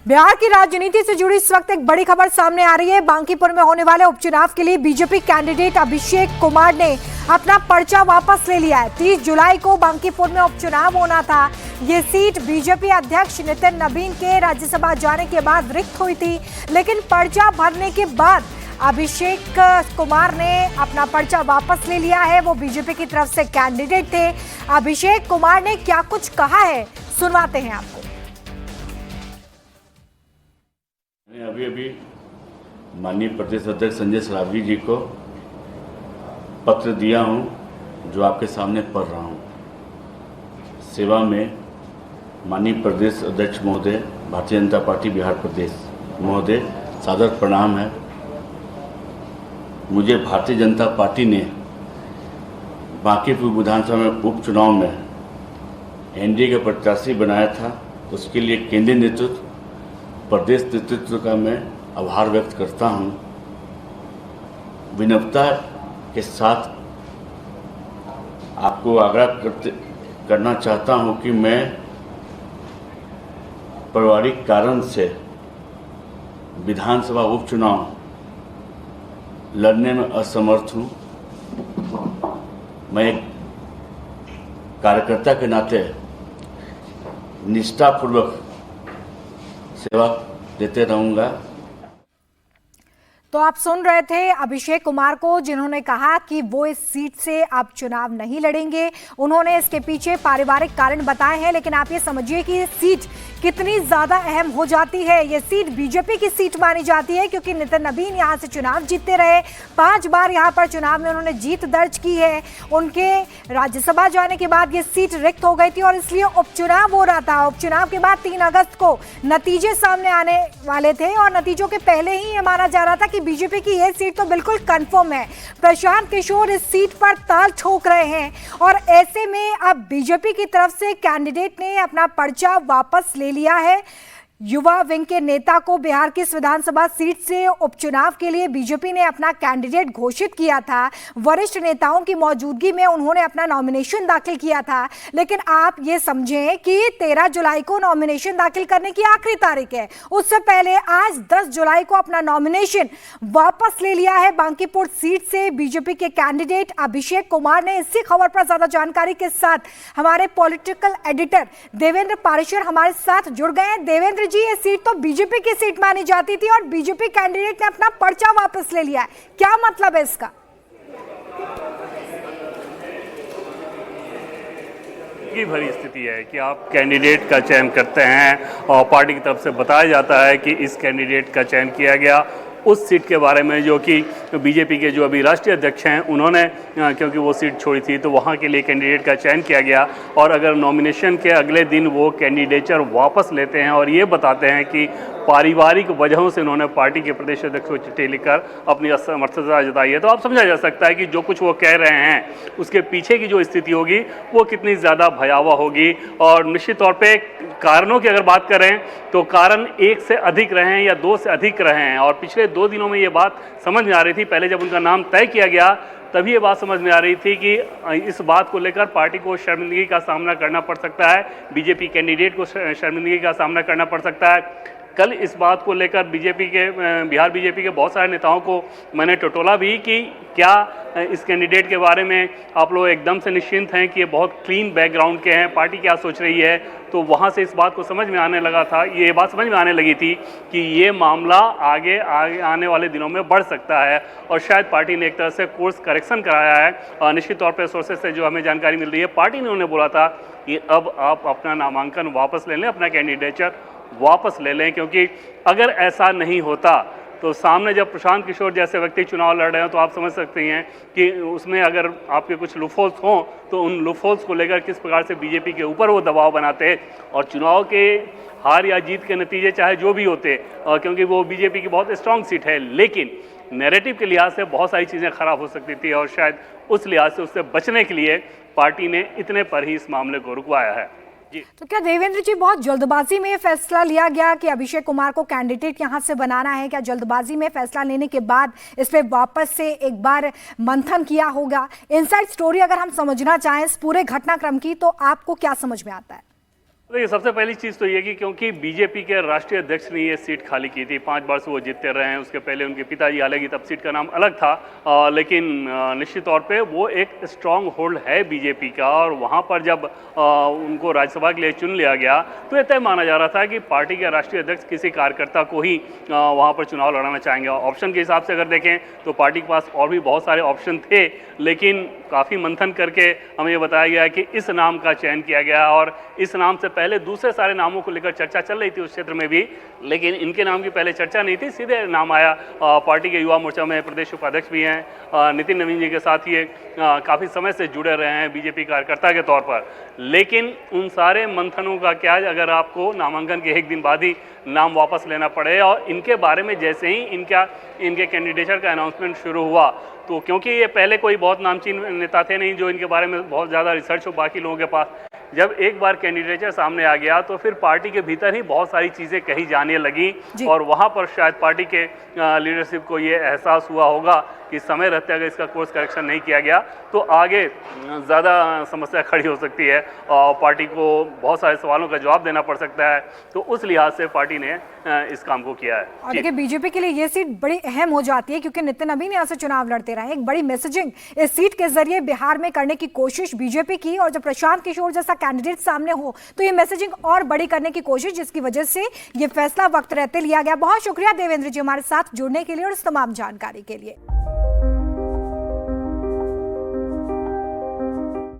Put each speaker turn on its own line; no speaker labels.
बिहार की राजनीति से जुड़ी इस वक्त एक बड़ी खबर सामने आ रही है। बांकीपुर में होने वाले उपचुनाव के लिए बीजेपी कैंडिडेट अभिषेक कुमार ने अपना पर्चा वापस ले लिया है। 30 जुलाई को बांकीपुर में उपचुनाव होना था। ये सीट बीजेपी अध्यक्ष नितिन नबीन के राज्यसभा जाने के बाद रिक्त हुई थी, लेकिन पर्चा भरने के बाद अभिषेक कुमार ने अपना पर्चा वापस ले लिया है। वो बीजेपी की तरफ से कैंडिडेट थे। अभिषेक कुमार ने क्या कुछ कहा है, सुनवाते हैं आपको।
अभी माननीय प्रदेश अध्यक्ष संजय सरावगी जी को पत्र दिया हूं, जो आपके सामने पढ़ रहा हूं। सेवा में माननीय प्रदेश अध्यक्ष महोदय, भारतीय जनता पार्टी बिहार प्रदेश महोदय, सादर प्रणाम है। मुझे भारतीय जनता पार्टी ने बांकीपुर विधानसभा में उपचुनाव में एनडीए के प्रत्याशी बनाया था। उसके लिए केंद्रीय नेतृत्व, प्रदेश नेतृत्व का मैं आभार व्यक्त करता हूं। विनम्रता के साथ आपको आग्रह करना चाहता हूं कि मैं पारिवारिक कारण से विधानसभा उपचुनाव लड़ने में असमर्थ हूं। मैं एक कार्यकर्ता के नाते निष्ठापूर्वक सेवा देते रहूंगा।
तो आप सुन रहे थे अभिषेक कुमार को, जिन्होंने कहा कि वो इस सीट से अब चुनाव नहीं लड़ेंगे। उन्होंने इसके पीछे पारिवारिक कारण बताए हैं, लेकिन आप ये समझिए कि ये सीट कितनी ज्यादा अहम हो जाती है। ये सीट बीजेपी की सीट मानी जाती है, क्योंकि नितिन नबीन यहाँ से चुनाव जीतते रहे। 5 बार यहाँ पर चुनाव में उन्होंने जीत दर्ज की है। उनके राज्यसभा जाने के बाद ये सीट रिक्त हो गई थी और इसलिए उपचुनाव हो रहा था। उपचुनाव के बाद 3 अगस्त को नतीजे सामने आने वाले थे और नतीजों के पहले ही ये माना जा रहा था कि बीजेपी की यह सीट तो बिल्कुल कंफर्म है। प्रशांत किशोर इस सीट पर ताल ठोक रहे हैं और ऐसे में अब बीजेपी की तरफ से कैंडिडेट ने अपना पर्चा वापस ले लिया है। युवा विंग के नेता को बिहार की विधानसभा सीट से उपचुनाव के लिए बीजेपी ने अपना कैंडिडेट घोषित किया था। वरिष्ठ नेताओं की मौजूदगी में उन्होंने अपना नॉमिनेशन दाखिल किया था, लेकिन आप ये समझें कि 13 जुलाई को नॉमिनेशन दाखिल करने की आखिरी तारीख है। उससे पहले आज 10 जुलाई को अपना नॉमिनेशन वापस ले लिया है बांकीपुर सीट से बीजेपी के कैंडिडेट अभिषेक कुमार ने। इसी खबर पर ज्यादा जानकारी के साथ हमारे पॉलिटिकल एडिटर देवेंद्र पारेशर हमारे साथ जुड़ गए हैं। देवेंद्र जी, ये सीट तो बीजेपी की सीट मानी जाती थी और बीजेपी कैंडिडेट ने अपना पर्चा वापस ले लिया है, क्या मतलब है इसका?
की भरी स्थिति है कि आप कैंडिडेट का चयन करते हैं और पार्टी की तरफ से बताया जाता है कि इस कैंडिडेट का चयन किया गया। उस सीट के बारे में जो कि बीजेपी के जो अभी राष्ट्रीय अध्यक्ष हैं उन्होंने, क्योंकि वो सीट छोड़ी थी, तो वहाँ के लिए कैंडिडेट का चयन किया गया। और अगर नॉमिनेशन के अगले दिन वो कैंडिडेचर वापस लेते हैं और ये बताते हैं कि पारिवारिक वजहों से उन्होंने पार्टी के प्रदेश अध्यक्ष को चिट्ठी लिखकर अपनी असमर्थता जताई है, तो आप समझा जा सकता है कि जो कुछ वो कह रहे हैं उसके पीछे की जो स्थिति होगी वो कितनी ज़्यादा भयावह होगी। और निश्चित तौर पे कारणों की अगर बात करें तो कारण 1 से अधिक रहे हैं या 2 से अधिक रहे हैं। और पिछले 2 दिनों में ये बात समझ में आ रही थी। पहले जब उनका नाम तय किया गया तभी ये बात समझ में आ रही थी कि इस बात को लेकर पार्टी को शर्मिंदगी का सामना करना पड़ सकता है, बीजेपी कैंडिडेट को शर्मिंदगी का सामना करना पड़ सकता है। कल इस बात को लेकर बिहार बीजेपी के बहुत सारे नेताओं को मैंने टटोला भी कि क्या इस कैंडिडेट के बारे में आप लोग एकदम से निश्चिंत हैं कि ये बहुत क्लीन बैकग्राउंड के हैं, पार्टी क्या सोच रही है। तो वहाँ से इस बात को समझ में आने लगा था, ये बात समझ में आने लगी थी कि ये मामला आगे आने वाले दिनों में बढ़ सकता है और शायद पार्टी ने एक तरह से कोर्स करेक्शन कराया है। और निश्चित तौर पर सोर्सेज से जो हमें जानकारी मिल रही है, पार्टी ने उन्हें बोला था कि अब आप अपना नामांकन वापस ले लें, अपना कैंडिडेचर वापस ले लें, क्योंकि अगर ऐसा नहीं होता तो सामने जब प्रशांत किशोर जैसे व्यक्ति चुनाव लड़ रहे हैं तो आप समझ सकते हैं कि उसमें अगर आपके कुछ लूपहोल्स हों तो उन लूपहोल्स को लेकर किस प्रकार से बीजेपी के ऊपर वो दबाव बनाते। और चुनाव के हार या जीत के नतीजे चाहे जो भी होते, क्योंकि वो बीजेपी की बहुत स्ट्रांग सीट है, लेकिन नैरेटिव के लिहाज से बहुत सारी चीज़ें खराब हो सकती थी और शायद उस लिहाज से उससे बचने के लिए पार्टी ने इतने पर ही इस मामले को रुकवाया है।
तो क्या देवेंद्र जी बहुत जल्दबाजी में फैसला लिया गया कि अभिषेक कुमार को कैंडिडेट यहां से बनाना है? क्या जल्दबाजी में फैसला लेने के बाद इस पे वापस से एक बार मंथन किया होगा? इनसाइड स्टोरी अगर हम समझना चाहें इस पूरे घटनाक्रम की, तो आपको क्या समझ में आता है?
देखिए, सबसे पहली चीज़ तो ये कि क्योंकि बीजेपी के राष्ट्रीय अध्यक्ष ने ये सीट खाली की थी, 5 बार से वो जीतते रहे हैं। उसके पहले उनके पिताजी, हालांकि तब सीट का नाम अलग था, लेकिन निश्चित तौर पे वो एक स्ट्रांग होल्ड है बीजेपी का। और वहाँ पर जब उनको राज्यसभा के लिए चुन लिया गया तो ये तय माना जा रहा था कि पार्टी के राष्ट्रीय अध्यक्ष किसी कार्यकर्ता को ही वहाँ पर चुनाव लड़ाना चाहेंगे। ऑप्शन के हिसाब से अगर देखें तो पार्टी के पास और भी बहुत सारे ऑप्शन थे, लेकिन काफ़ी मंथन करके हमें ये बताया गया है कि इस नाम का चयन किया गया। और इस नाम से पहले दूसरे सारे नामों को लेकर चर्चा चल रही थी उस क्षेत्र में भी, लेकिन इनके नाम की पहले चर्चा नहीं थी, सीधे नाम आया। पार्टी के युवा मोर्चा में प्रदेश उपाध्यक्ष भी हैं, नितिन नवीन जी के साथ ये काफ़ी समय से जुड़े रहे हैं बीजेपी कार्यकर्ता के तौर पर। लेकिन उन सारे मंथनों का क्या अगर आपको नामांकन के एक दिन बाद ही नाम वापस लेना पड़े। और इनके बारे में जैसे ही इनके कैंडिडेचर का अनाउंसमेंट शुरू हुआ, तो क्योंकि ये पहले कोई बहुत नामचीन नेता थे नहीं जो इनके बारे में बहुत ज़्यादा रिसर्च हो बाकी लोगों के पास, जब एक बार कैंडिडेचर सामने आ गया तो फिर पार्टी के भीतर ही बहुत सारी चीज़ें कही जाने लगी। और वहाँ पर शायद पार्टी के लीडरशिप को ये एहसास हुआ होगा कि समय रहते अगर इसका कोर्स करेक्शन नहीं किया गया तो आगे ज़्यादा समस्या खड़ी हो सकती है और पार्टी को बहुत सारे सवालों का जवाब देना पड़ सकता है। तो उस लिहाज से पार्टी ने इस काम को किया है।
और देखिए, बीजेपी के लिए ये सीट बड़ी अहम हो जाती है क्योंकि नितिन नवीन यहाँ से चुनाव लड़ते रहे। एक बड़ी मैसेजिंग इस सीट के जरिए बिहार में करने की कोशिश बीजेपी की, और जब प्रशांत किशोर जैसा कैंडिडेट सामने हो तो ये मैसेजिंग और बड़ी करने की कोशिश, जिसकी वजह से ये फैसला वक्त रहते लिया गया। बहुत शुक्रिया देवेंद्र जी हमारे साथ जुड़ने के लिए और इस तमाम जानकारी के लिए।